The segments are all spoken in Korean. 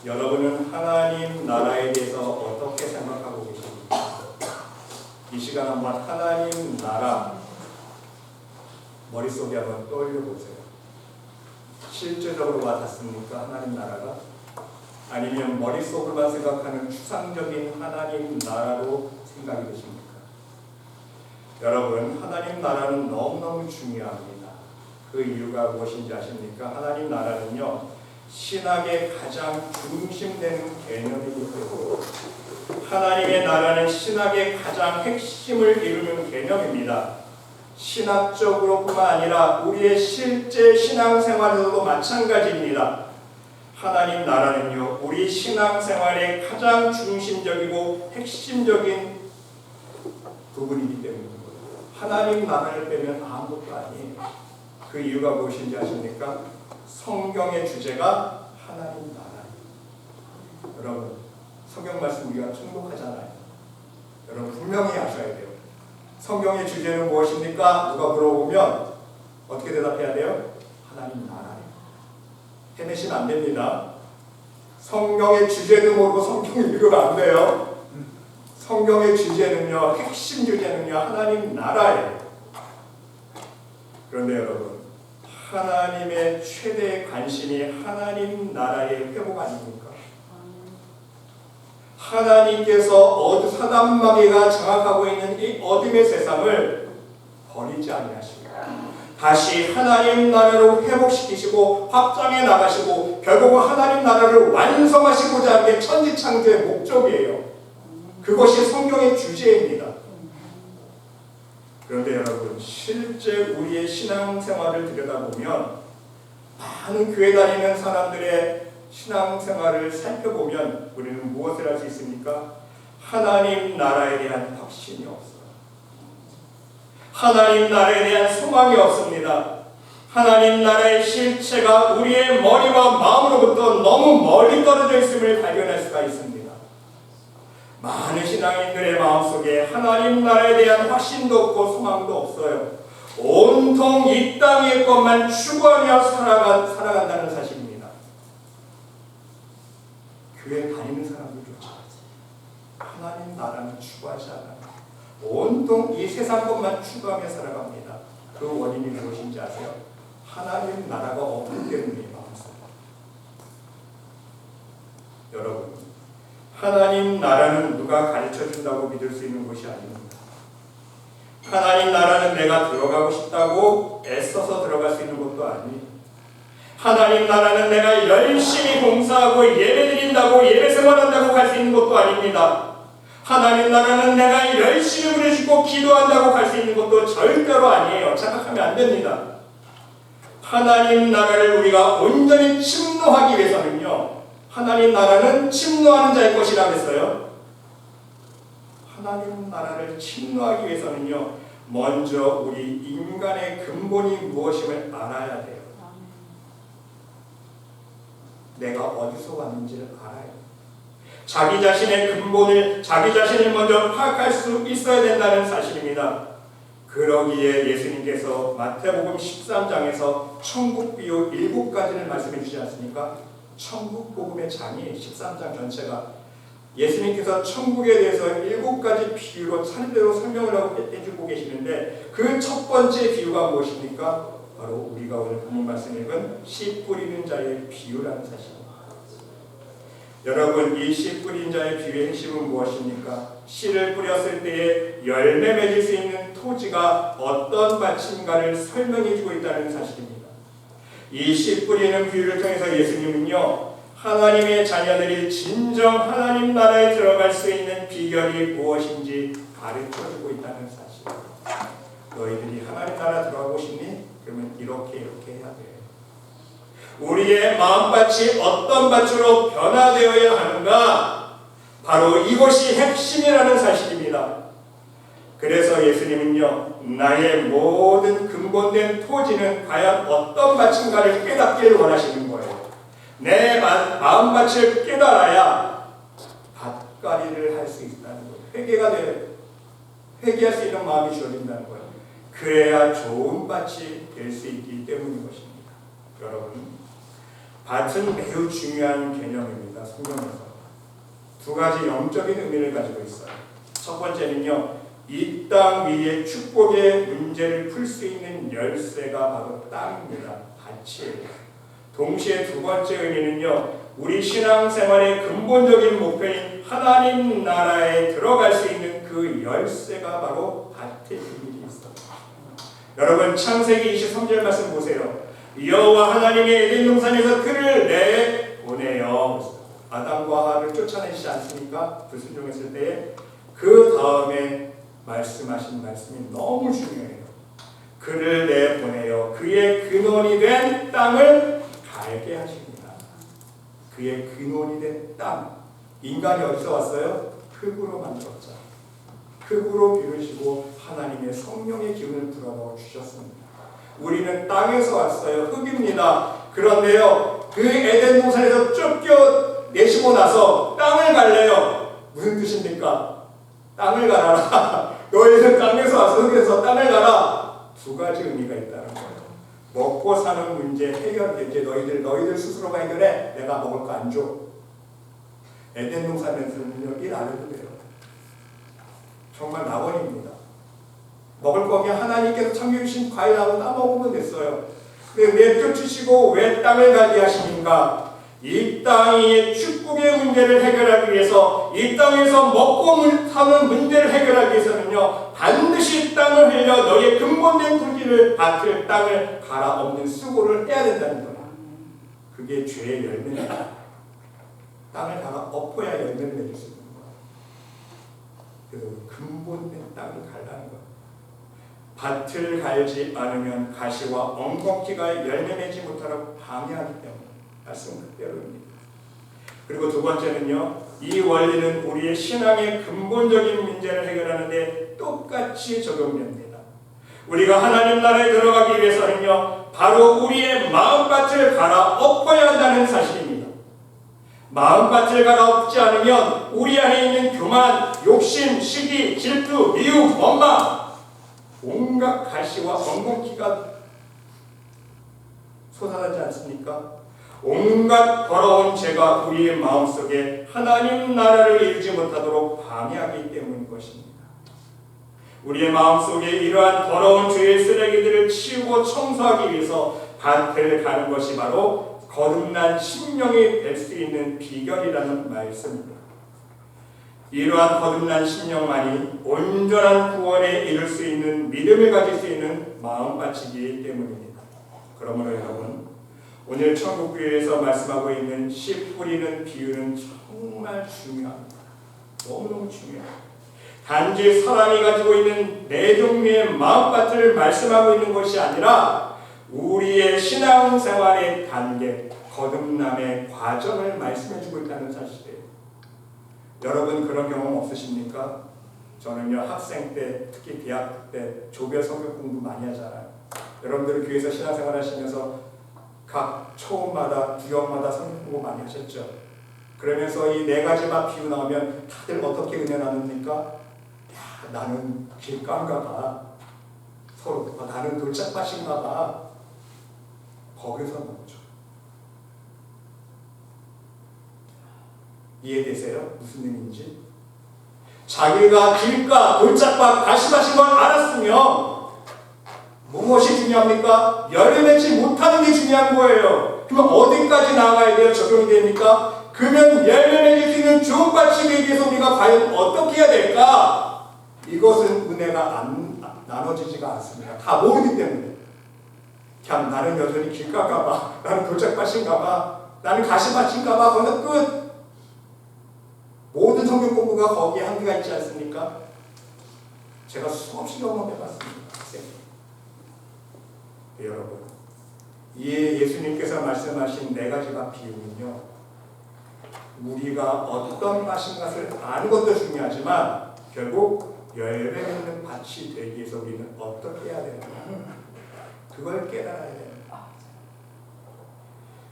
여러분은 하나님 나라에 대해서 어떻게 생각하고 계십니까? 이 시간 한번 하나님 나라 머릿속에 한번 떠올려 보세요. 실제적으로 와닿습니까? 하나님 나라가? 아니면 머릿속으로만 생각하는 추상적인 하나님 나라로 생각이 되십니까? 여러분, 하나님 나라는 너무너무 중요합니다. 그 이유가 무엇인지 아십니까? 하나님 나라는요, 신학의 가장 중심되는 개념이기 때문에 하나님의 나라는 신학의 가장 핵심을 이루는 개념입니다. 신학적으로뿐만 아니라 우리의 실제 신앙생활에서도 마찬가지입니다. 하나님 나라는요, 우리 신앙생활의 가장 중심적이고 핵심적인 부분이기 때문입니다. 하나님 나라를 빼면 아무것도 아니에요. 그 이유가 무엇인지 아십니까? 성경의 주제가 하나님 나라예요. 여러분, 성경 말씀 우리가 충독하잖아요. 여러분 분명히 아셔야 돼요. 성경의 주제는 무엇입니까? 누가 물어보면 어떻게 대답해야 돼요? 하나님 나라예요. 해내시면 안 됩니다. 성경의 주제도 모르고 성경을 읽으면 안 돼요. 성경의 주제는요, 핵심 주제는요, 하나님 나라예요. 그런데 여러분, 하나님의 최대 관심이 하나님 나라의 회복 아닙니까? 하나님께서 사단마귀가 장악하고 있는 이 어둠의 세상을 버리지 아니하시고 다시 하나님 나라로 회복시키시고 확장해 나가시고 결국은 하나님 나라를 완성하시고자 하는 게 천지창조의 목적이에요. 그것이 성경의 주제입니다. 그런데 여러분, 실제 우리의 신앙생활을 들여다보면 많은 교회 다니는 사람들의 신앙생활을 살펴보면 우리는 무엇을 할 수 있습니까? 하나님 나라에 대한 확신이 없어요. 하나님 나라에 대한 소망이 없습니다. 하나님 나라의 실체가 우리의 머리와 마음으로부터 너무 멀리 떨어져 있음을 발견할 수가 있습니다. 많은 신앙인들의 마음속에 하나님 나라에 대한 확신도 없고 소망도 없어요. 온통 이 땅의 것만 추구하며 살아간다는 사실입니다. 교회 다니는 사람들조차 하나님 나라는 추구하지 않아요. 온통 이 세상 것만 추구하며 살아갑니다. 그 원인이 무엇인지 아세요? 하나님 나라가 없기 때문이에요. 여러분, 하나님 나라는 누가 가르쳐준다고 믿을 수 있는 것이 아닙니다. 하나님 나라는 내가 들어가고 싶다고 애써서 들어갈 수 있는 것도 아니에요. 하나님 나라는 내가 열심히 봉사하고 예배드린다고 예배 생활한다고 갈 수 있는 것도 아닙니다. 하나님 나라는 내가 열심히 부르짖고 기도한다고 갈 수 있는 것도 절대로 아니에요. 착각하면 안 됩니다. 하나님 나라를 우리가 온전히 침노하기 위해서는요, 하나님 나라는 침노하는 자의 것이라고 했어요. 하나님 나라를 침노하기 위해서는요, 먼저 우리 인간의 근본이 무엇임을 알아야 돼요. 내가 어디서 왔는지를 알아요. 자기 자신의 근본을, 자기 자신을 먼저 파악할 수 있어야 된다는 사실입니다. 그러기에 예수님께서 마태복음 13장에서 천국 비유 7가지를 말씀해 주지 않습니까? 천국 복음의 장이 13장 전체가 예수님께서 천국에 대해서 7가지 비유로 차례대로 설명을 하고 해주고 계시는데 그 첫 번째 비유가 무엇입니까? 바로 우리가 오늘 본문 말씀 읽은 씨 뿌리는 자의 비유라는 사실입니다. 여러분, 이 씨 뿌린 자의 비유의 핵심은 무엇입니까? 씨를 뿌렸을 때에 열매 맺을 수 있는 토지가 어떤 밭인가를 설명해 주고 있다는 사실입니다. 이 씨 뿌리는 비유를 통해서 예수님은요, 하나님의 자녀들이 진정 하나님 나라에 들어갈 수 있는 비결이 무엇인지 가르쳐주고 있다는 사실입니다. 너희들이 하나님 나라 들어가고 싶니? 그러면 이렇게 해야 돼. 우리의 마음밭이 어떤 밭으로 변화되어야 하는가? 바로 이것이 핵심이라는 사실입니다. 그래서 예수님은요, 나의 모든 근본된 토지는 과연 어떤 밭인가를 깨닫기를 원하시는 거예요. 내 마음밭을 깨달아야 밭갈이를 할 수 있다는 거예요. 회개할 수 있는 마음이 주어진다는 거예요. 그래야 좋은 밭이 될 수 있기 때문인 것입니다. 여러분, 밭은 매우 중요한 개념입니다. 성경에서 두 가지 영적인 의미를 가지고 있어요. 첫 번째는요, 이 땅 위에 축복의 문제를 풀 수 있는 열쇠가 바로 땅입니다. 밭이에요. 동시에 두 번째 의미는요, 우리 신앙생활의 근본적인 목표인 하나님 나라에 들어갈 수 있는 그 열쇠가 바로 밭의 비밀이 있어요. 여러분, 창세기 23절 말씀 보세요. 여호와 하나님의 에덴 동산에서 그를 내보내요. 아담과 하와를 쫓아내시지 않습니까? 불순종했을 때에. 그 다음에 말씀하신 말씀이 너무 중요해요. 그를 내보내요. 그의 근원이 된 땅을 갈게 하십니다. 그의 근원이 된 땅. 인간이 어디서 왔어요? 흙으로 만들었죠. 흙으로 비우시고 하나님의 성령의 기운을 불어넣어 주셨습니다. 우리는 땅에서 왔어요. 흙입니다. 그런데요, 그 에덴 동산에서 쫓겨내시고 나서 땅을 갈래요. 무슨 뜻입니까? 땅을 가라. 너희는 땅에서 와서 흙에서 땅을 가라. 두 가지 의미가 있다는 거예요. 먹고 사는 문제 해결되지. 너희들 스스로가 해결해. 내가 먹을 거 안 줘. 에덴 동산에서는요, 일 안 해도 돼요. 정말 낙원입니다. 먹을 거 그냥 하나님께서 참여주신 과일하고 따먹으면 됐어요. 근데 왜 쫓으시고 왜 땅을 가게 하십니까? 이 땅의 축복의 문제를 해결하기 위해서, 이 땅에서 먹고 사는 문제를 해결하기 위해서는요, 반드시 땅을 흘려 너의 근본된 토지를, 밭을, 땅을 갈아엎는 수고를 해야 된다는 거예요. 그게 죄의 열매입니다. 땅을 갈아엎어야 열매를 맺을 수 있는 거예요. 그래서 근본된 땅을 갈라는 거예요. 밭을 갈지 않으면 가시와 엉겅퀴가 열매 맺지 못하라고 방해하기 때문에. 말씀 그대로입니다. 그리고 두 번째는요, 이 원리는 우리의 신앙의 근본적인 문제를 해결하는데 똑같이 적용됩니다. 우리가 하나님 나라에 들어가기 위해서는요, 바로 우리의 마음밭을 갈아엎어야 한다는 사실입니다. 마음밭을 갈아엎지 않으면 우리 안에 있는 교만, 욕심, 시기, 질투, 미움, 원망, 온갖 가시와 엉겅퀴가 솟아나지 않습니까? 온갖 더러운 죄가 우리의 마음속에 하나님 나라를 이루지 못하도록 방해하기 때문인 것입니다. 우리의 마음속에 이러한 더러운 죄의 쓰레기들을 치우고 청소하기 위해서 밭을 가는 것이 바로 거듭난 심령이 될 수 있는 비결이라는 말씀입니다. 이러한 거듭난 심령만이 온전한 구원에 이를 수 있는 믿음을 가질 수 있는 마음밭이기 때문입니다. 그러므로 여러분, 오늘 천국교회에서 말씀하고 있는 씨 뿌리는 비유는 정말 중요합니다. 너무너무 중요해요. 단지 사람이 가지고 있는 네 종류의 마음밭을 말씀하고 있는 것이 아니라 우리의 신앙생활의 단계, 거듭남의 과정을 말씀해주고 있다는 사실이에요. 여러분 그런 경험 없으십니까? 저는요, 학생 때, 특히 대학 때 조별 성경 공부 많이 하잖아요. 여러분들은 교회에서 신앙생활 하시면서 각 초음마다, 구역마다 성경 공부 많이 하셨죠? 그러면서 이 네 가지 막 비유 나오면 다들 어떻게 은혜 나눕니까? 야, 나는 길가인가 봐. 서로 나는 돌짝밭인가 봐. 거기서 나오죠. 이해되세요? 무슨 의미인지? 자기가 길가, 돌짝밭, 가시밭인 걸 알았으면 무엇이 중요합니까? 열매 맺지 못하는 게 중요한 거예요. 그러면 어디까지 나아가야 돼요? 적용이 됩니까? 그러면 열매 맺을 수 있는 좋은 밭이 되기 위해서 우리가 과연 어떻게 해야 될까? 이것은 은혜가 나눠지지가 않습니다. 다 모르기 때문에. 그냥 나는 여전히 길가가 봐. 나는 돌짝밭인가 봐. 나는 가시밭인가 봐. 거기서 끝. 모든 성경 공부가 거기에 한계가 있지 않습니까? 제가 수없이 경험해봤습니다. 여러분, 예수님께서 말씀하신 네 가지가 비유는요, 우리가 어떤 밭인 것을 아는 것도 중요하지만 결국 열매 맺는 밭이 되기 위해서 우리는 어떻게 해야 되는가, 그걸 깨달아야 됩니다.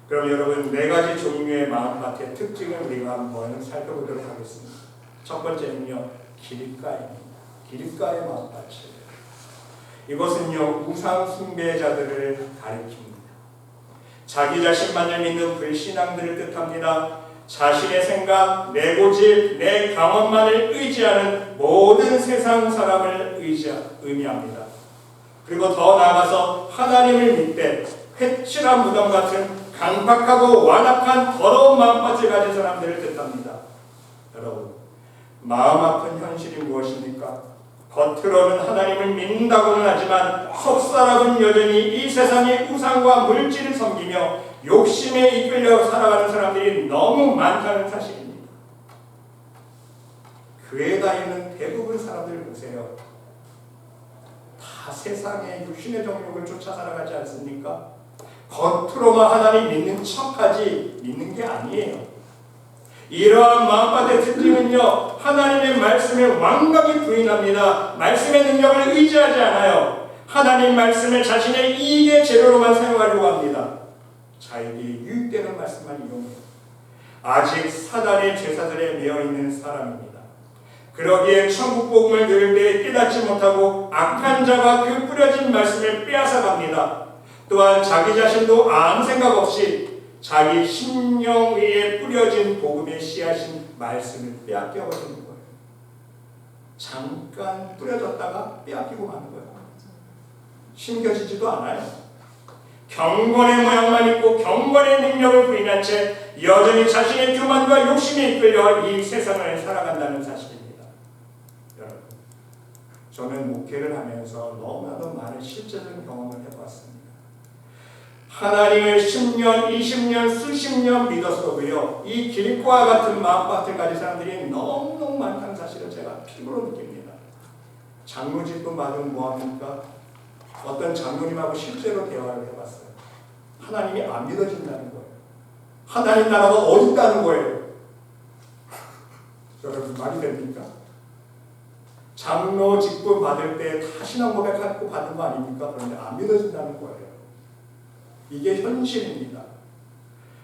그럼 여러분, 네 가지 종류의 마음밭의 특징을 우리가 한번 살펴보도록 하겠습니다. 첫 번째는요, 길가입니다. 길가의 마음밭이에요. 이것은요, 우상 숭배자들을 가리킵니다. 자기 자신만을 믿는 불신앙들을 뜻합니다. 자신의 생각, 내 고집, 내 경험만을 의지하는 모든 세상 사람을 의미합니다. 그리고 더 나아가서 하나님을 믿되 회칠한 무덤 같은 강박하고 완악한 더러운 마음밭을 가진 사람들을 뜻합니다. 여러분, 마음 아픈 현실이 무엇입니까? 겉으로는 하나님을 믿는다고는 하지만 속사람은 여전히 이 세상의 우상과 물질을 섬기며 욕심에 이끌려 살아가는 사람들이 너무 많다는 사실입니다. 교회에 다니는 대부분 사람들 보세요. 다 세상의 육신의 정욕을 쫓아 살아가지 않습니까? 겉으로만 하나님 믿는 척하지 믿는 게 아니에요. 이러한 마음밭의 특징은요, 하나님의 말씀을 완강히 부인합니다. 말씀의 능력을 의지하지 않아요. 하나님 말씀을 자신의 이익의 재료로만 사용하려고 합니다. 자에게 유익되는 말씀만 이용해요. 아직 사단의 제사들에 매여있는 사람입니다. 그러기에 천국 복음을 들을 때 깨닫지 못하고 악한 자가 그 뿌려진 말씀을 빼앗아갑니다. 또한 자기 자신도 아무 생각 없이 자기 심령 위에 뿌려진 복음의 씨앗인 말씀을 빼앗겨버리는 거예요. 잠깐 뿌려졌다가 빼앗기고 마는 거예요. 심겨지지도 않아요. 경건의 모양만 있고 경건의 능력을 부인한 채 여전히 자신의 교만과 욕심에 이끌려 이 세상을 살아간다는 사실입니다. 여러분, 저는 목회를 하면서 너무나도 많은 실제적인 경험을 해보았습니다. 하나님을 10년, 20년, 수십 년 믿었어도요, 이 길과 같은 마음밭을 가진 사람들이 너무너무 많다는 사실을 제가 피부로 느낍니다. 장로직분 받으면 뭐합니까? 어떤 장로님하고 실제로 대화를 해봤어요. 하나님이 안 믿어진다는 거예요. 하나님 나라가 어디 있다는 거예요. 여러분, 말이 됩니까? 장로 직분 받을 때 다 신앙 고백하고 받은 거 아닙니까? 그런데 안 믿어진다는 거예요. 이게 현실입니다.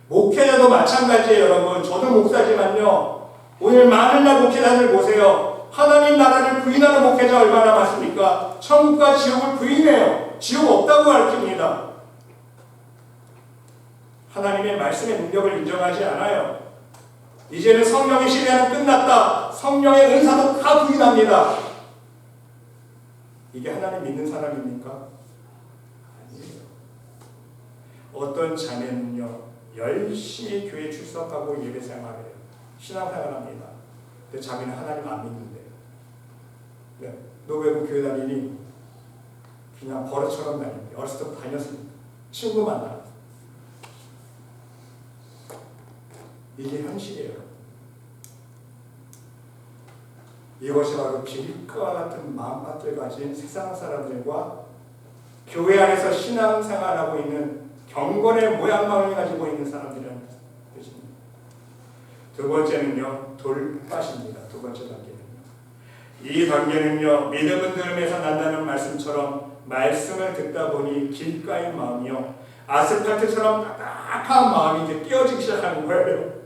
목회자도 마찬가지예요, 여러분. 저도 목사지만요, 오늘 많은 날 목회자들 보세요. 하나님 나라를 부인하는 목회자 얼마나 많습니까? 천국과 지옥을 부인해요. 지옥 없다고 가르칩니다. 하나님의 말씀의 능력을 인정하지 않아요. 이제는 성령의 시대는 끝났다. 성령의 은사도 다 부인합니다. 이게 하나님 믿는 사람입니까? 아니에요. 어떤 자매는요, 열심히 교회 출석하고 예배 생활해요. 신앙생활합니다. 근데 자기는 하나님 안 믿는데요. 네. 너 왜 그 교회 다니니? 그냥 버릇처럼 다니는데 어렸을 때부터 다녔습니다. 친구 만나. 이게 현실이에요. 이것이 바로 길과 같은 마음밭을 가진 세상 사람들과 교회 안에서 신앙생활하고 있는 경건의 모양망을 가지고 있는 사람들이라는 뜻입니다. 두 번째는요, 돌밭입니다. 두 번째 단계는요. 이 단계는요, 믿음은 들음에서 난다는 말씀처럼 말씀을 듣다 보니 길가인 마음이요, 아스팔트처럼 딱딱한 마음이 이제 끼어지기 시작하는 거예요.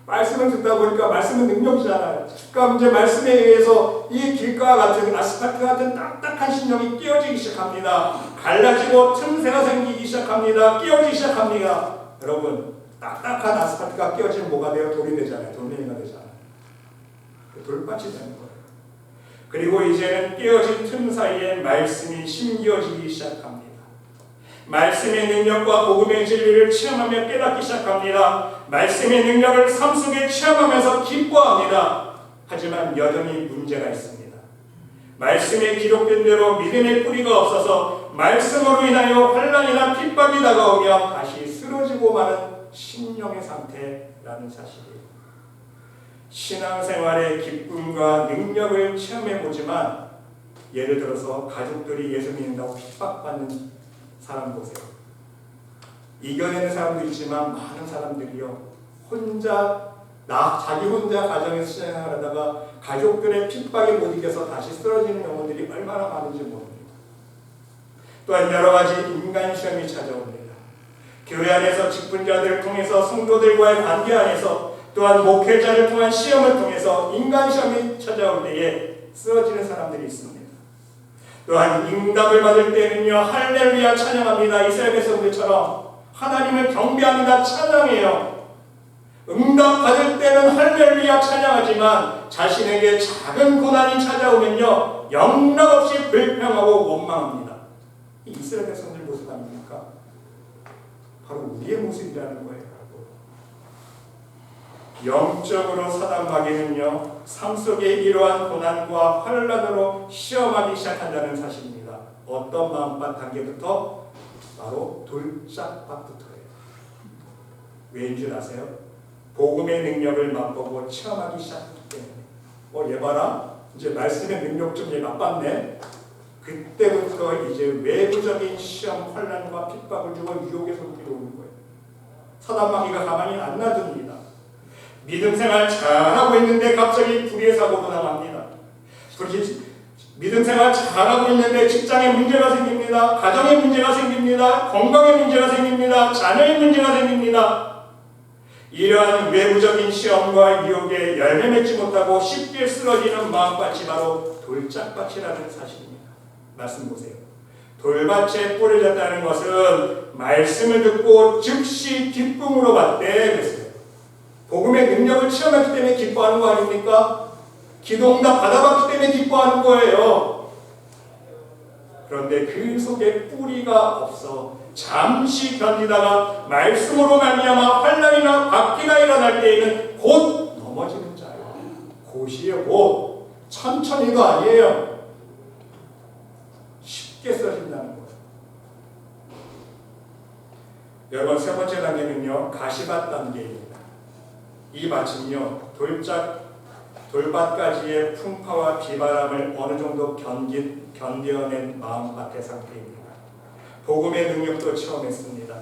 말씀을 듣다 보니까 말씀은 능력이잖아요. 그러니까 이제 말씀에 의해서 이 길가와 같은 아스팔트 같은 딱딱한 심령이 끼어지기 시작합니다. 갈라지고 틈새가 생기기 시작합니다. 끼어지기 시작합니다. 여러분, 딱딱한 아스팔트가 끼어지면 뭐가 돼요? 돌이 되잖아요. 돌멩이가 되잖아요. 돌밭이 되는 거예요. 그리고 이제는 끼어진 틈 사이에 말씀이 심겨지기 시작합니다. 말씀의 능력과 복음의 진리를 체험하며 깨닫기 시작합니다. 말씀의 능력을 삶 속에 체험하면서 기뻐합니다. 하지만 여전히 문제가 있습니다. 말씀에 기록된 대로 믿음의 뿌리가 없어서 말씀으로 인하여 환난이나 핍박이 다가오며 다시 쓰러지고 마는 심령의 상태라는 사실이에요. 신앙생활의 기쁨과 능력을 체험해보지만, 예를 들어서 가족들이 예수 믿는다고 핍박받는 사람 보세요. 이겨내는 사람도 있지만 많은 사람들이요, 자기 혼자 가정에서 신앙생활하다가 가족들의 핍박에 못 이겨서 다시 쓰러지는 영혼들이 얼마나 많은지 모릅니다. 또한 여러 가지 인간 시험이 찾아옵니다. 교회 안에서 직분자들을 통해서 성도들과의 관계 안에서, 또한 목회자를 통한 시험을 통해서 인간 시험이 찾아올 때에 쓰러지는 사람들이 있습니다. 또한 응답을 받을 때는요, 할렐루야 찬양합니다. 이스라엘 백성들처럼 하나님을 경배합니다. 찬양해요. 응답받을 때는 할렐루야 찬양하지만 자신에게 작은 고난이 찾아오면요 영락없이 불평하고 원망합니다. 이 이스라엘 백성들 모습 아닙니까? 바로 우리의 모습이라는 거예요. 영적으로 사단 마귀는요 삶 속에 이러한 고난과 환난으로 시험하기 시작한다는 사실입니다. 어떤 마음밭 단계부터? 바로 돌짝밭부터예요. 왜인 줄 아세요? 복음의 능력을 맛보고 체험하기 시작했기 때문에 얘 봐라 이제 말씀의 능력 좀 얘 맛봤네. 그때부터 이제 외부적인 시험, 환난과 핍박을 주고 유혹의 손길이 오는 거예요. 사단 마귀가 가만히 안 놔둡니다. 믿음 생활 잘하고 있는데 갑자기 불의의 사고도 당합니다. 믿음 생활 잘하고 있는데 직장에 문제가 생깁니다. 가정에 문제가 생깁니다. 건강에 문제가 생깁니다. 자녀에 문제가 생깁니다. 이러한 외부적인 시험과 유혹에 열매 맺지 못하고 쉽게 쓰러지는 마음밭이 바로 돌짝밭이라는 사실입니다. 말씀 보세요. 돌밭에 뿌려졌다는 것은 말씀을 듣고 즉시 기쁨으로 받되 그랬어요. 복음의 능력을 체험했기 때문에 기뻐하는 거 아닙니까? 기도응답 받아봤기 때문에 기뻐하는 거예요. 그런데 그 속에 뿌리가 없어 잠시 견디다가 말씀으로 말미암아 환난이나 박기가 일어날 때에는 곧 넘어지는 자예요. 곧이에요. 곧. 천천히도 아니에요. 쉽게 써진다는 거예요. 여러분 세 번째 단계는요 가시밭 단계입니다. 이 밭은요 돌밭까지의 풍파와 비바람을 어느 정도 견뎌낸 마음밭의 상태입니다. 복음의 능력도 체험했습니다.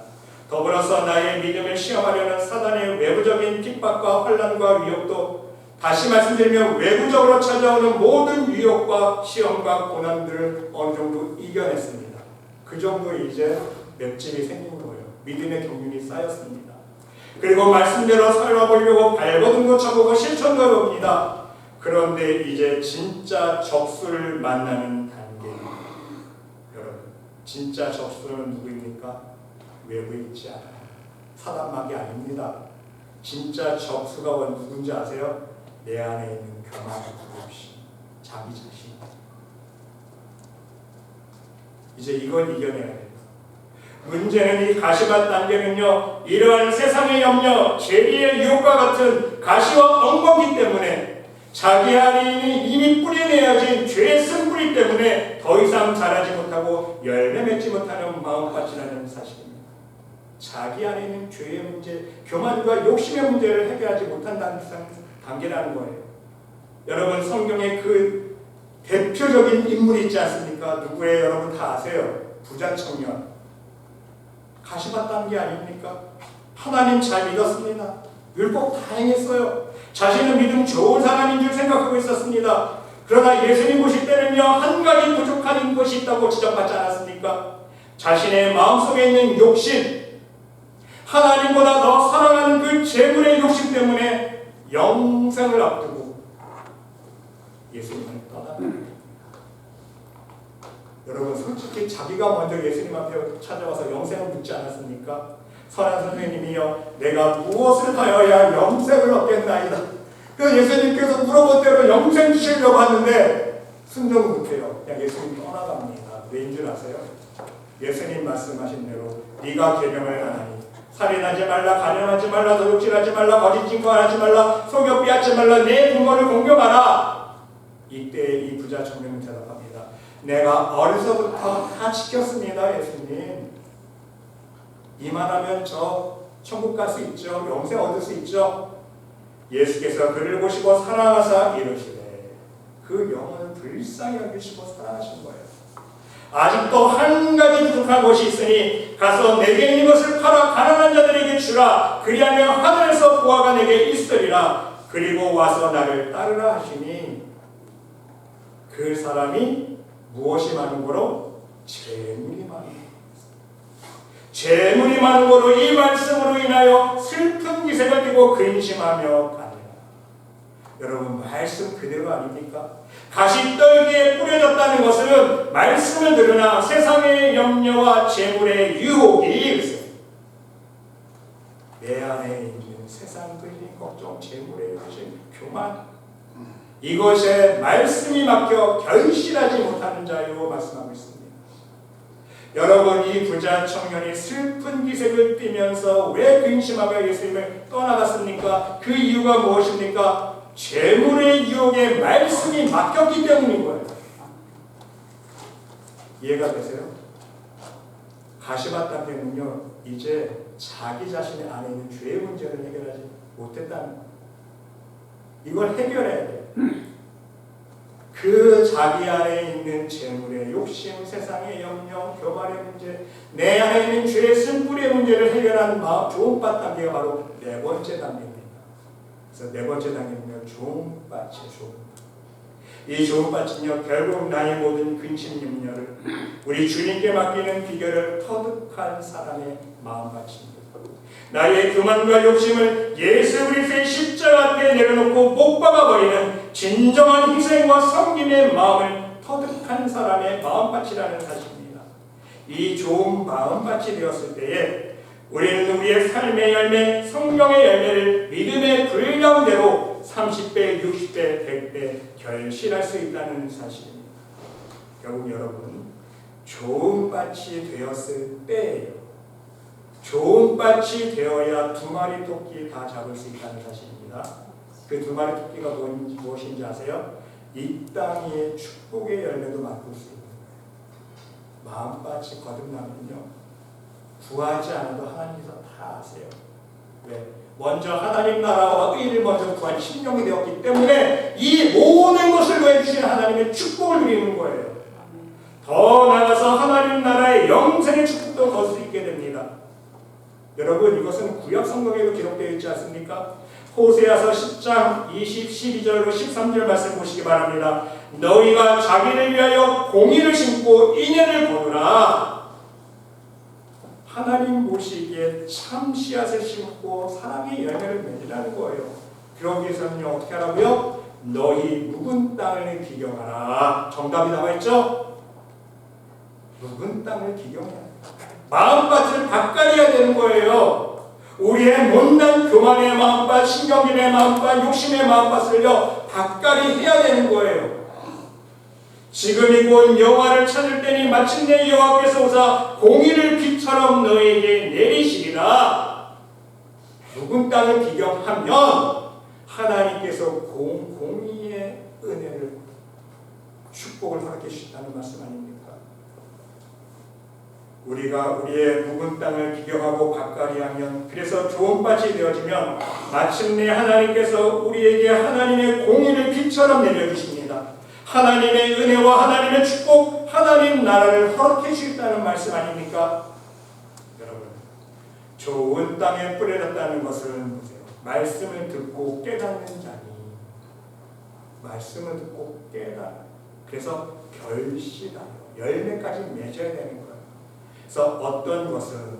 더불어서 나의 믿음을 시험하려는 사단의 외부적인 핍박과 환난과 위협도 다시 말씀드리면 외부적으로 찾아오는 모든 위협과 시험과 고난들을 어느 정도 이겨냈습니다. 그 정도 이제 맷집이 생긴 거예요. 믿음의 경륜이 쌓였습니다. 그리고 말씀대로 살아보려고 발버둥도 쳐보고 실천도 해봅니다. 그런데 이제 진짜 적수를 만나는 단계입니다. 여러분, 진짜 적수는 누구입니까? 외부에 있지 않아요. 사단 마귀 아닙니다. 진짜 적수가 누군지 아세요? 내 안에 있는 교만한 부르심, 자기 자신. 이제 이걸 이겨내야 돼요. 문제는 이 가시밭 단계는요 이러한 세상의 염려, 죄의 유혹과 같은 가시와 엉겅기 때문에 자기 안에 이미 뿌려내야지 죄의 쓴뿌리 때문에 더 이상 자라지 못하고 열매 맺지 못하는 마음밭이라는 사실입니다. 자기 안에 있는 죄의 문제, 교만과 욕심의 문제를 해결하지 못한다는 단계라는 거예요. 여러분 성경에 그 대표적인 인물이 있지 않습니까? 누구예요? 여러분 다 아세요. 부자 청년. 가시밭 단계 아닙니까? 하나님 잘 믿었습니다. 율법 다 행했어요. 자신은 믿음 좋은 사람인 줄 생각하고 있었습니다. 그러나 예수님 보실 때는요 한 가지 부족한 것이 있다고 지적받지 않았습니까? 자신의 마음속에 있는 욕심, 하나님보다 더 사랑하는 그 재물의 욕심 때문에 영생을 앞두고 예수님을 떠납니다. 여러분 솔직히 자기가 먼저 예수님 앞에 찾아와서 영생을 묻지 않았습니까? 선한 선생님이여 내가 무엇을 하여야 영생을 얻겠나이다. 그래서 예수님께서 물어본 대로 영생 주시려고 하는데 순종을 못해요. 그냥 예수님 떠나갑니다. 왜인 줄 아세요? 예수님 말씀하신 대로 네가 계명을 하나니 살인하지 말라, 간음하지 말라, 도둑질하지 말라, 거짓 증거하지 말라, 속여 빼앗지 말라, 내 부모를 공경하라. 이때 이 부자 청년은 대답합니다. 내가 어려서부터 다 지켰습니다. 예수님. 이만하면 저 천국 갈 수 있죠. 영생 얻을 수 있죠. 예수께서 그를 보시고 사랑하사 이르시되 그 영혼을 불쌍히 여기시고 사랑하신 거예요. 아직도 한 가지 부족한 것이 있으니 가서 내게 있는 것을 팔아 가난한 자들에게 주라. 그리하면 하늘에서 보화가 내게 있으리라. 그리고 와서 나를 따르라 하시니 그 사람이 무엇이 많은 거로? 재물이 많은 거. 재물이 많은 거로 이 말씀으로 인하여 슬픈 기색을 띠고 근심하며 가니라. 여러분 말씀 그대로 아닙니까? 가시떨기에 뿌려졌다는 것은 말씀을 들으나 세상의 염려와 재물의 유혹이 있어요. 내 안에 있는 세상 근심 걱정 재물의 욕심 교만 이것에 말씀이 막혀 결실하지 못하는 자요 말씀하고 있습니다. 여러분 이 부자 청년이 슬픈 기색을 띠면서 왜 근심하며 예수님을 떠나갔습니까? 그 이유가 무엇입니까? 재물의 유혹에 말씀이 막혔기 때문인 거예요. 이해가 되세요? 가시밭 땅에는요 이제 자기 자신의 안에 있는 죄의 문제를 해결하지 못했다는 거예요. 이걸 해결해야 돼요. 그 자기 안에 있는 재물의 욕심, 세상의 염려, 교만의 문제, 내 안에 있는 죄의 쓴뿌리의 문제를 해결하는 좋은밭 단계가 바로 네 번째 단계입니다. 그래서 네 번째 단계는요 좋은밭이에요. 좋은밭. 이 좋은밭은요 결국 나의 모든 근심 염려를 우리 주님께 맡기는 비결을 터득한 사람의 마음밭입니다. 나의 교만과 욕심을 예수 그리스도의 십자가 앞에 내려놓고 못 박아버리는 진정한 희생과 섬김의 마음을 터득한 사람의 마음밭이라는 사실입니다. 이 좋은 마음밭이 되었을 때에 우리는 우리의 삶의 열매, 성령의 열매를 믿음의 분량대로 30배, 60배, 100배 결실할 수 있다는 사실입니다. 결국 여러분 좋은 밭이 되었을 때예요. 좋은 밭이 되어야 두 마리 토끼 다 잡을 수 있다는 사실입니다. 그 두 마리 토끼가 무엇인지 아세요? 이 땅의 축복의 열매도 맛볼 수 있는 거예요. 마음밭이 거듭나면요 구하지 않아도 하나님께서 다 아세요. 왜? 먼저 하나님 나라와 의를 먼저 구한 심령이 되었기 때문에 이 모든 것을 더해주신 하나님의 축복을 누리는 거예요. 더 나아가서 하나님 나라의 영생의 축복도 거둘 수 있게 됩니다. 여러분 이것은 구약 성경에도 기록되어 있지 않습니까? 호세아서 10장 12절로 13절 말씀 보시기 바랍니다. 너희가 자기를 위하여 공의를 심고 인연을 거두라. 하나님 보시기에 참 씨앗을 심고 사랑의 열매를 맺으라는 거예요. 그러기 위해서는 어떻게 하라고요? 너희 묵은 땅을 기경하라. 정답이 나와 있죠? 묵은 땅을 기경해야 돼요. 마음밭을 바꿔야 되는 거예요. 우리의 못난 교만의 마음밭, 신경질의 마음밭, 욕심의 마음밭을요 바꿔리 해야 되는 거예요. 지금이 곧 여호와를 찾을 때니 마침내 여호와께서 오사 공의를 비처럼 너에게 내리시리라. 묵은 땅을 기경하면 하나님께서 공의의 은혜를 축복을 허락해 주신다는 말씀 아닙니까? 우리가 우리의 묵은 땅을 기경하고 밭갈이하면 그래서 좋은 밭이 되어지면 마침내 하나님께서 우리에게 하나님의 공의를 빛처럼 내려주십니다. 하나님의 은혜와 하나님의 축복, 하나님 나라를 허락해 주겠다는 말씀 아닙니까? 여러분, 좋은 땅에 뿌려졌다는 것은 보세요. 말씀을 듣고 깨닫는 자니 말씀을 듣고 깨닫 그래서 결실하여 열매까지 맺어야 되는 거예요. 그래서 어떤 것은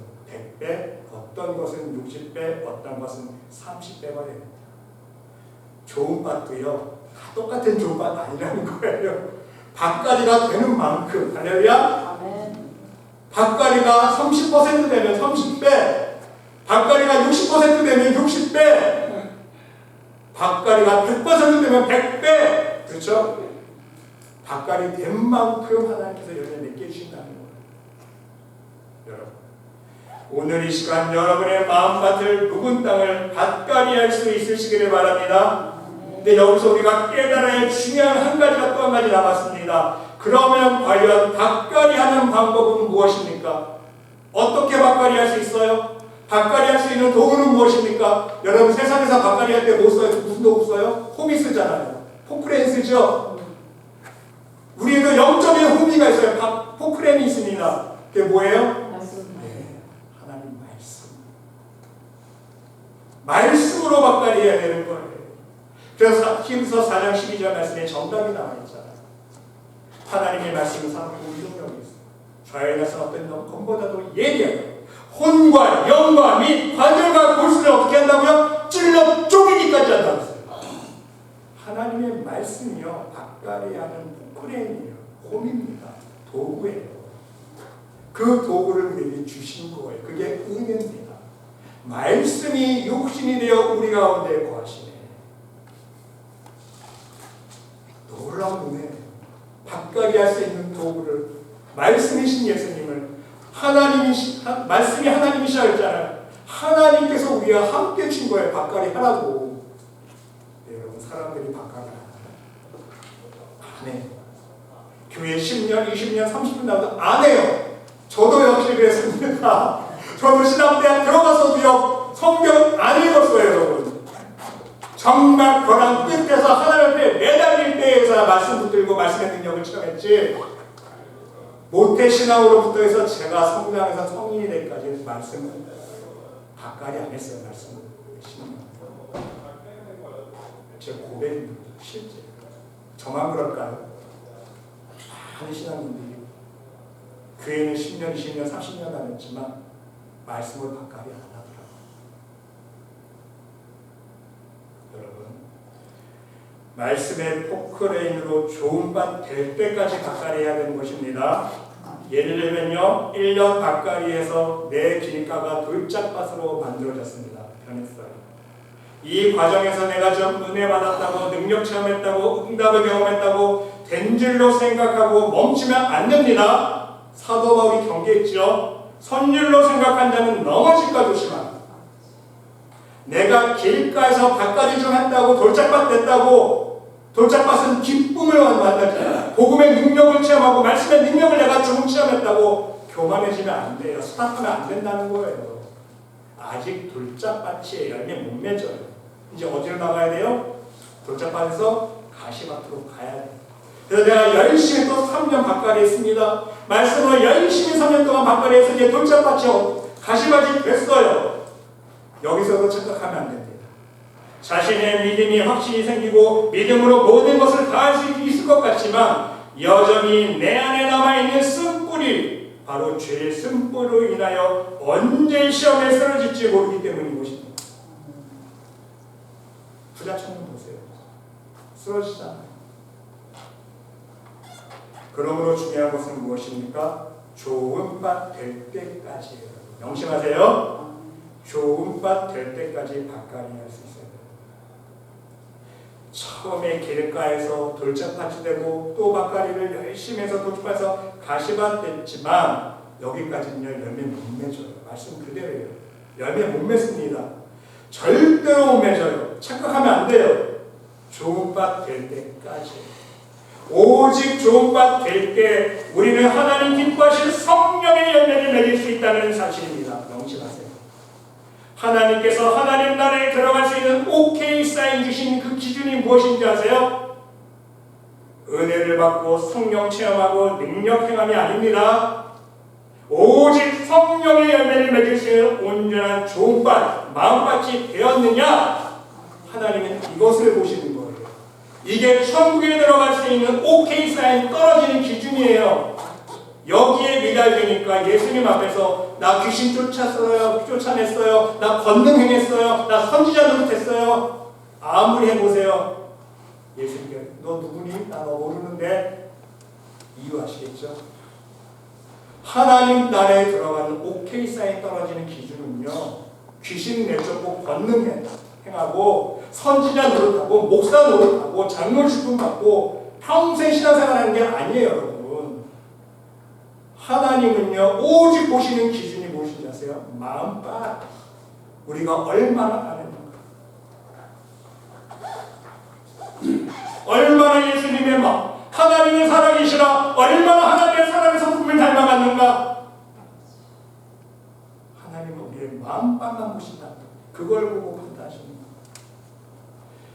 100배, 어떤 것은 60배, 어떤 것은 30배가 됩니다. 좋은 밭도요 다 똑같은 좋은 밭 아니라는 거예요. 밭갈이가 되는 만큼 할렐루야. 밭갈이가 30% 되면 30배, 밭갈이가 60% 되면 60배, 밭갈이가 100% 되면 100배. 그렇죠? 밭갈이 된 만큼 하나님께서 열매 맺게 해주신다는 거예요. 여러분, 오늘 이 시간 여러분의 마음밭을 묵은 땅을 밭갈이할 수 있으시기를 바랍니다. 근데 여기서 우리가 깨달아야 할 중요한 한 가지가 또 한 가지 남았습니다. 그러면 과연 밭갈이하는 방법은 무엇입니까? 어떻게 밭갈이할 수 있어요? 밭갈이할 수 있는 도구는 무엇입니까? 여러분 세상에서 밭갈이할 때 뭐 써요? 무슨 도구 써요? 홈이 쓰잖아요. 포크레인 쓰죠? 우리에도 0.1 홈이가 있어요. 포크레인이 있습니다. 그게 뭐예요? 하나님 말씀. 말씀으로 밭갈이해야 되는 거예요. 그래서 히브리서 4장 12절 말씀에 정답이 나와 있잖아요. 하나님의 말씀은 사람의 운동력이 있어요. 좌에 나선 어떤 검보다도 예리하고 혼과 영과 및 관절과 골수를 어떻게 한다고요? 찔러 쪼개기까지 한다고 했어요. 하나님의 말씀이요 밭갈이하는 포크레인이에요. 홈입니다. 도구예요. 그 도구를 우리에게 주신 거예요. 그게 은혜입니다. 말씀이 육신이 되어 우리 가운데 거하시네. 놀라운 은혜예요. 박가게 할 수 있는 도구를, 말씀이신 예수님을, 말씀이 하나님이시라 했잖아요. 하나님께서 우리와 함께 주신 거예요. 박가게 하라고. 네, 여러분, 사람들이 박가게 안 해요. 교회 10년, 20년, 30년 나도 안 해요. 저도 역시 그랬습니다. 저도 신학대학 들어가서도요, 성경 안 읽었어요, 여러분. 정말 벼랑 끝에서 하나님 앞에 매달릴 때에서 말씀 붙들고 말씀의 능력을 체험했지, 모태신앙으로부터 해서 제가 성장해서 성인이 되기까지 말씀을 가까이 안 했어요. 말씀을 신앙. 제 고백입니다. 실제. 저만 그럴까요? 많은 신앙인들이 교회는 10년, 20년, 30년 다녔지만 말씀을 가까이 안 하더라고요. 여러분, 말씀의 포크레인으로 좋은 밭 될 때까지 가까이 해야 되는 것입니다. 예를 들면요, 1년 가까이에서 내 길가가 돌짝밭으로 만들어졌습니다. 변했어요. 이 과정에서 내가 좀 은혜 받았다고, 능력 체험했다고, 응답을 경험했다고 된 줄로 생각하고 멈추면 안 됩니다. 사도 바울이 경계했죠. 선줄로 생각한 자는 넘어질까 조심하라. 내가 길가에서 밭가지 좀 했다고 돌짝밭 됐다고, 돌짝밭은 기쁨을 만나잖아요. 복음의 능력을 체험하고 말씀의 능력을 내가 조금 체험했다고 교만해지면 안 돼요. 스탑하면 안 된다는 거예요. 아직 돌짝밭이 열매 못 맺어요. 이제 어디로 나가야 돼요? 돌짝밭에서 가시밭으로 가야 돼요. 그래서 내가 열심히 또 3년 밭가리 했습니다. 말씀으로 열심히 3년 동안 밭가리 해서 이제 돌짝밭이 가시밭이 됐어요. 여기서도 착각하면 안 됩니다. 자신의 믿음이 확신이 생기고 믿음으로 모든 것을 다 할 수 있을 것 같지만 여전히 내 안에 남아있는 쓴뿌리, 바로 죄의 쓴뿌리로 인하여 언제 시험에 쓰러질지 모르기 때문인 것입니다. 부자청년 보세요. 쓰러지잖아요. 그러므로 중요한 것은 무엇입니까? 좋은 밭 될 때까지예요. 명심하세요. 좋은 밭 될 때까지 밭갈이 할 수 있어요. 처음에 길가에서 돌짝밭이 되고 또 밭갈이를 열심히 해서 돌짝밭에서 가시밭 됐지만 여기까지는요, 열매 못 맺어요. 말씀 그대로예요. 열매 못 맺습니다. 절대로 못 맺어요. 착각하면 안 돼요. 좋은 밭 될 때까지. 오직 좋은 밭 될 때 우리는 하나님 기뻐하실 성령의 열매를 맺을 수 있다는 사실입니다. 명심하세요. 하나님께서 하나님 나라에 들어갈 수 있는 OK 사인 주신 그 기준이 무엇인지 아세요? 은혜를 받고 성령 체험하고 능력 행함이 아닙니다. 오직 성령의 열매를 맺을 수 있는 온전한 좋은 밭, 마음밭이 되었느냐? 하나님은 이것을 보시는 거예요. 이게 천국에 들어갈 수 있는 OK 사인 떨어지는 기준이에요. 여기에 미달되니까 예수님 앞에서 나 귀신 쫓아냈어요. 나 권능 행했어요. 나 선지자 노릇했어요. 아무리 해보세요. 예수님께 너 누구니? 나 너 모르는데. 이유 아시겠죠? 하나님 나라에 들어가는 OK 사인 떨어지는 기준은요, 귀신 내쫓고 권능 행하고 선지자 노릇하고 목사 노릇하고 장로 직분 받고 평생 신앙생활하는 게 아니에요, 여러분. 하나님은요, 오직 보시는 기준이 무엇인지 아세요? 마음밭. 우리가 얼마나 하는가. 얼마나 예수님의 마음, 하나님의 사랑이시라, 얼마나 하나님의 사랑의 성품을 닮아갔는가. 하나님은 우리의 마음밭만 보신다. 그걸 보고 판단하십니다.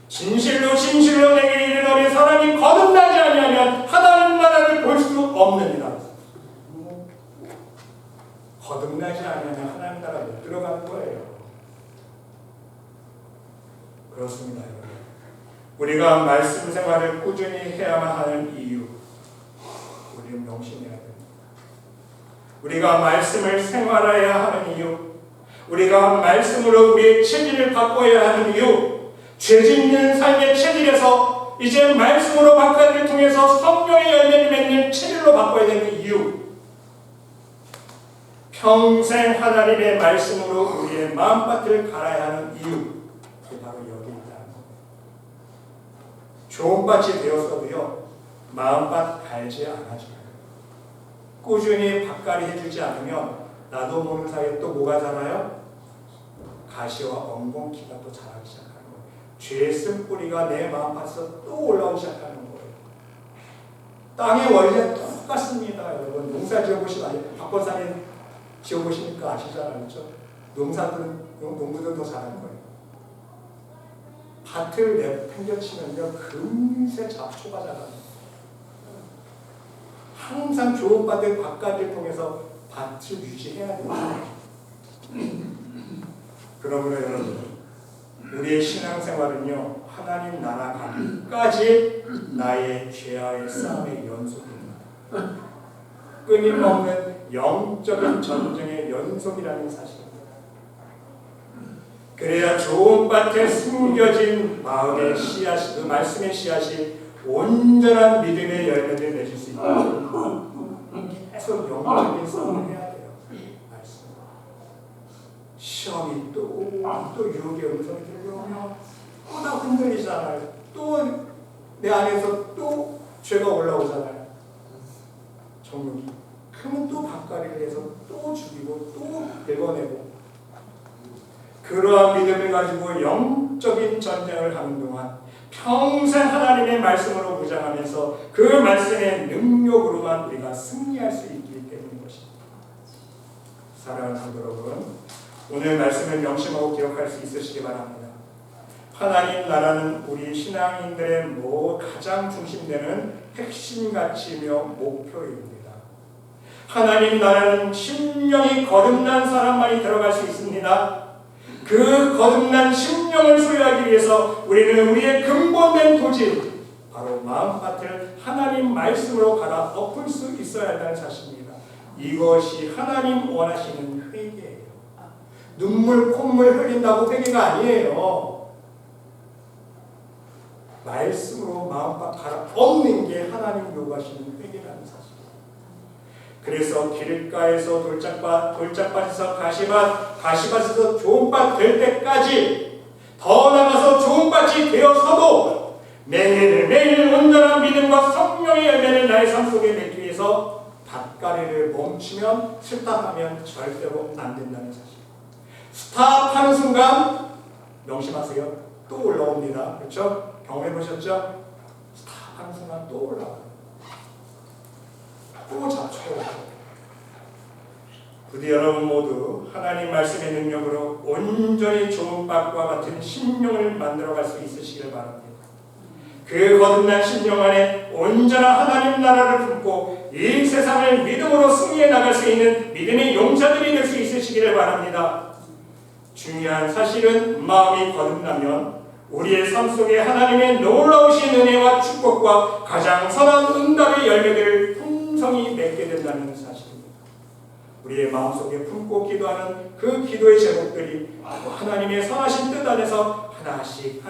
진실로 진실로 내게 이르노니 사람이 거듭나지 아니하면 하나님 나라를 볼 수 없느니라. 거듭나지 않으면 하나님 나라 못 들어가는 거예요. 그렇습니다, 여러분. 우리가 말씀 생활을 꾸준히 해야만 하는 이유, 우리는 명심해야 됩니다. 우리가 말씀을 생활해야 하는 이유, 우리가 말씀으로 우리의 체질을 바꿔야 하는 이유, 죄 짓는 삶의 체질에서 이제 말씀으로 바꿔를 통해서 성령의 열매를 맺는 체질로 바꿔야 되는 이유, 평생 하나님의 말씀으로 우리의 마음밭을 갈아야 하는 이유, 그게 바로 여기 있다는 겁니다. 좋은 밭이 되었어도요, 마음밭 갈지 않아줘요. 꾸준히 밭갈이 해주지 않으면 나도 모르는 사이에 또 뭐가 자라요? 가시와 엉겅퀴가 또 자라기 시작하는 거예요. 죄의 쓴뿌리가 내 마음밭에서 또 올라오기 시작하는 거예요. 땅의 원리는 똑같습니다. 여러분, 농사 지어보시면 박권사님 지어보시니까 아시잖아요. 그렇죠? 농부들은 더 잘하는 거예요. 밭을 내팽겨치면요, 금세 잡초가 자라요. 항상 좋은 밭의 밭가지를 통해서 밭을 유지해야 돼요. 그러므로 여러분, 우리의 신앙생활은요, 하나님 나라 가기까지 나의 죄와의 싸움의 연속입니다. 끊임없는 영적인 전쟁의 연속이라는 사실입니다. 그래야 좋은 밭에 숨겨진 마음의 씨앗이, 그 말씀의 씨앗이 온전한 믿음의 열매를 맺을 수 있도록 계속 영적인 싸움을 해야 돼요. 말씀. 시험이 또 유혹의 음성이 들려오면 또 나 흔들리잖아요. 또 내 안에서 또 죄가 올라오잖아요. 정욕이. 그러면 또 밭갈이를 해서 또 죽이고 또 긁어내고, 그러한 믿음을 가지고 영적인 전쟁을 하는 동안 평생 하나님의 말씀으로 무장하면서 그 말씀의 능력으로만 우리가 승리할 수 있기 때문인 것입니다. 사랑하는 성도 여러분, 오늘 말씀을 명심하고 기억할 수 있으시기 바랍니다. 하나님 나라는 우리 신앙인들의 가장 중심되는 핵심 가치며 목표입니다. 하나님 나라는 심령이 거듭난 사람만이 들어갈 수 있습니다. 그 거듭난 심령을 소유하기 위해서 우리는 우리의 근본된 토지, 바로 마음밭을 하나님 말씀으로 갈아 엎을 수 있어야 한다는 사실입니다. 이것이 하나님 원하시는 회개예요. 눈물 콧물 흘린다고 회개가 아니에요. 말씀으로 마음밭 갈아 엎는 게 하나님 요구하시는 회개라는 사실입니다. 그래서 길가에서 돌짝밭에서 가시밭에서 좋은 밭 될 때까지, 더 나아가서 좋은 밭이 되어서도 매일 온전한 믿음과 성령의 열매를 나의 삶 속에 맺기 위해서 밭갈이를 멈추면, 스탑하면 절대로 안 된다는 사실. 스탑하는 순간 명심하세요. 또 올라옵니다. 그렇죠? 경험해 보셨죠? 스탑하는 순간 또 올라와요. 또 잡초가 와요. 부디 여러분 모두 하나님 말씀의 능력으로 온전히 좋은 밭과 같은 심령을 만들어갈 수 있으시길 바랍니다. 그 거듭난 심령 안에 온전한 하나님 나라를 품고 이 세상을 믿음으로 승리해 나갈 수 있는 믿음의 용사들이 될 수 있으시기를 바랍니다. 중요한 사실은 마음이 거듭나면 우리의 삶 속에 하나님의 놀라우신 은혜와 축복과 가장 선한 응답의 열매들을 풍성히 맺게 된다는 사실입니다. 우리의 마음속에 품고 기도하는 그 기도의 제목들이 하나님의 선하신 뜻 안에서 하나씩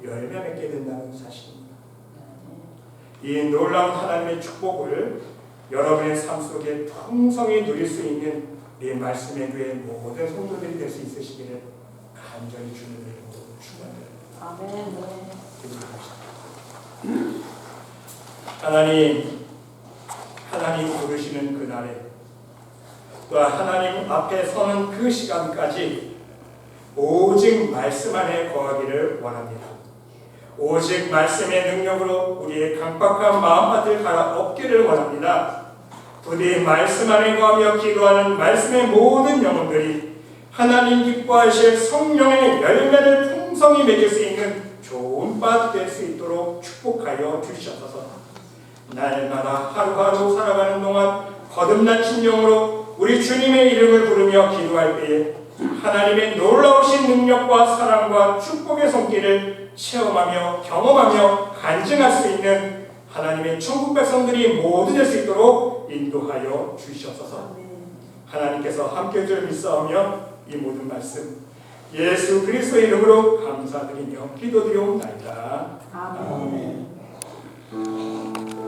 열매 맺게 된다는 사실입니다. 이 놀라운 하나님의 축복을 여러분의 삶 속에 풍성히 누릴 수 있는 이 말씀의 교회 모든 성도들이 될 수 있으시기를 간절히 주님의 이름으로 축원드립니다. 아멘. 하나님 부르시는 그날에, 또 하나님 앞에 서는 그 시간까지 오직 말씀 안에 거하기를 원합니다. 오직 말씀의 능력으로 우리의 강박한 마음밭을 갈아 엎기를 원합니다. 부디 말씀 안에 거하며 기도하는 말씀의 모든 영혼들이 하나님 기뻐하실 성령의 열매를 풍성히 맺을 수 있는 좋은 밭 될 수 있도록 축복하여 주시옵소서. 날마다 하루하루 살아가는 동안 거듭난 심령으로 우리 주님의 이름을 부르며 기도할 때에 하나님의 놀라우신 능력과 사랑과 축복의 손길을 체험하며 경험하며 간증할 수 있는 하나님의 천국 백성들이 모두 될 수 있도록 인도하여 주시옵소서. 하나님께서 함께 해줄 믿사오며 이 모든 말씀 예수 그리스도의 이름으로 감사드리며 기도드리옵나이다. 아멘. 아멘.